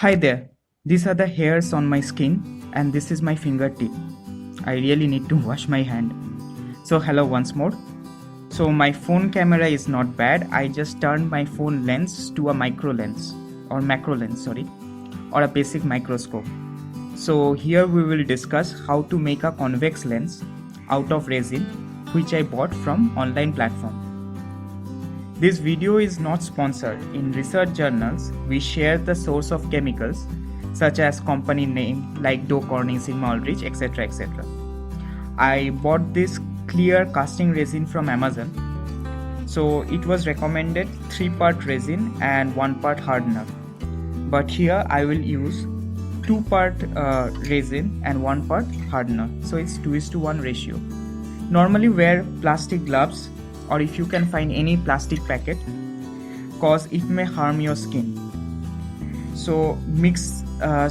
Hi there, these are the hairs on my skin and this is my fingertip. I really need to wash my hand. So hello once more. So my phone camera is not bad. I just turned my phone lens to a micro lens or macro lens, or a basic microscope. So here we will discuss how to make a convex lens out of resin which I bought from online platform. This video is not sponsored. In research journals, we share the source of chemicals such as company name like Dow Corning, Sigma Aldrich, etc. etc. I bought this clear casting resin from Amazon. So it was recommended 3-part resin and 1-part hardener. But here I will use 2-part resin and 1-part hardener. So it's 2:1 ratio. Normally wear plastic gloves or if you can find any plastic packet cause it may harm your skin. So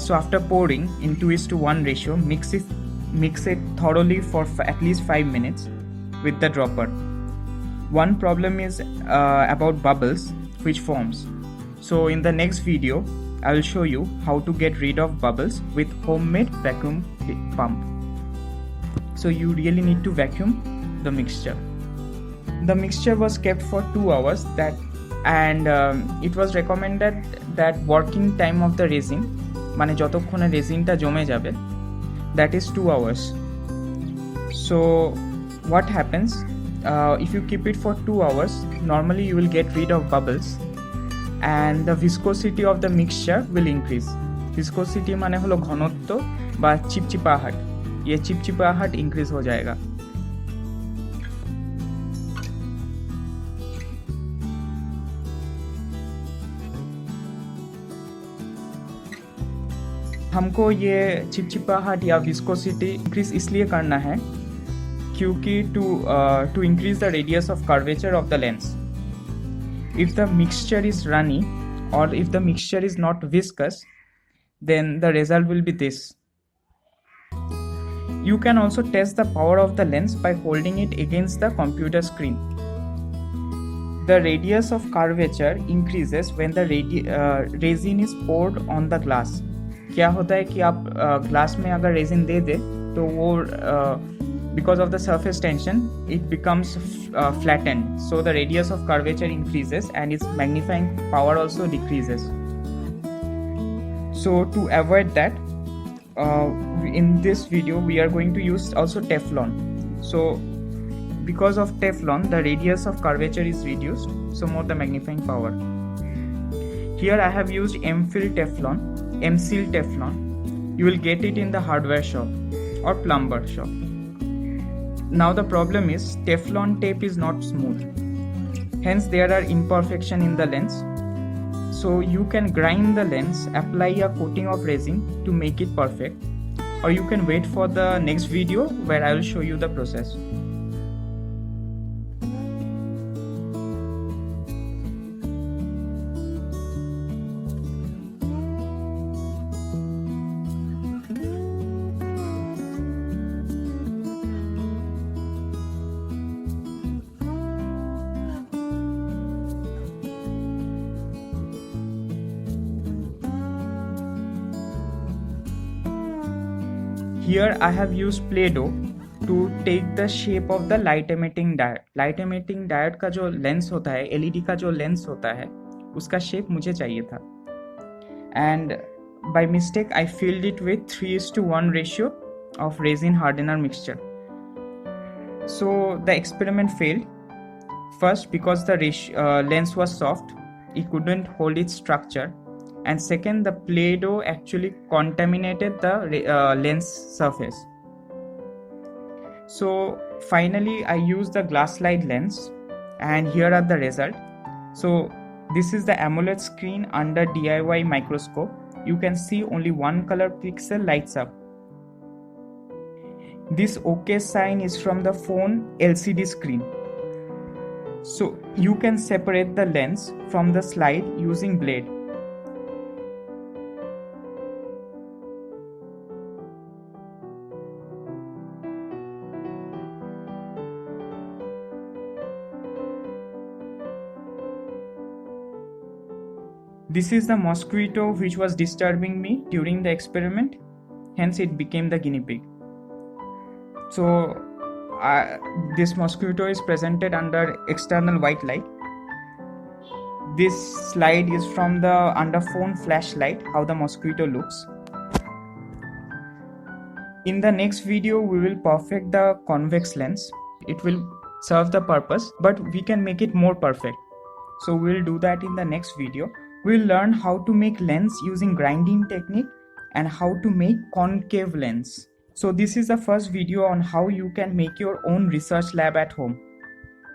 so after pouring in 2:1 ratio, mix it thoroughly for at least 5 minutes with the dropper. One problem is about bubbles which forms. So in the next video, I will show you how to get rid of bubbles with homemade vacuum pump. So you really need to vacuum the mixture. The mixture was kept for 2 hours and it was recommended that working time of the resin মানে যতক্ষণে রেজিনটা জমে যাবে that is 2 hours. So what happens if you keep it for 2 hours, normally you will get rid of bubbles and the viscosity of the mixture will increase. Viscosity মানে হলো ঘনত্ব বা চিপচিপাহট, ये चिपचिपाहट increase हो जाएगा. हमको ये चिपचिपाहट या विस्कोसिटी इंक्रीज इसलिए करना है क्योंकि to increase the radius of curvature of the lens. If the mixture is runny और if the mixture is not viscous, then the result will be this. You can also test the power of the lens by holding it against the computer screen. The radius of curvature increases when the resin is poured on the glass. क्या होता है कि आप glass में अगर resin दे दे तो वो because of the surface tension it becomes flattened, so the radius of curvature increases and its magnifying power also decreases. So to avoid that, in this video we are going to use also Teflon. So because of Teflon the radius of curvature is reduced, so more the magnifying power. Here I have used M-Seal Teflon. You will get it in the hardware shop or plumber shop. Now the problem is Teflon tape is not smooth. Hence there are imperfections in the lens. So you can grind the lens, apply a coating of resin to make it perfect, or you can wait for the next video where I will show you the process. Here I have used Play-Doh to take the shape of the light emitting diode. Light emitting diode का जो lens होता है, LED का जो lens होता है, उसका shape मुझे चाहिए था. And by mistake I filled it with 3:1 ratio of resin hardener mixture. So the experiment failed. First, because the lens was soft, it couldn't hold its structure. And second, the Play-Doh actually contaminated the lens surface. So finally I used the glass slide lens and here are the result. So this is the AMOLED screen under DIY microscope. You can see only one color pixel lights up. This OK sign is from the phone LCD screen. So you can separate the lens from the slide using blade. This is the mosquito which was disturbing me during the experiment, hence it became the guinea pig. So this mosquito is presented under external white light. This slide is from the under phone flashlight, how the mosquito looks. In the next video, we will perfect the convex lens. It will serve the purpose, but we can make it more perfect. So we'll do that in the next video. We'll learn how to make lens using grinding technique and how to make concave lens. So this is the first video on how you can make your own research lab at home.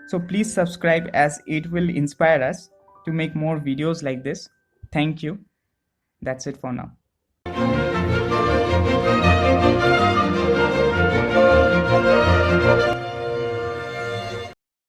So please subscribe as it will inspire us to make more videos like this. Thank you. That's it for now.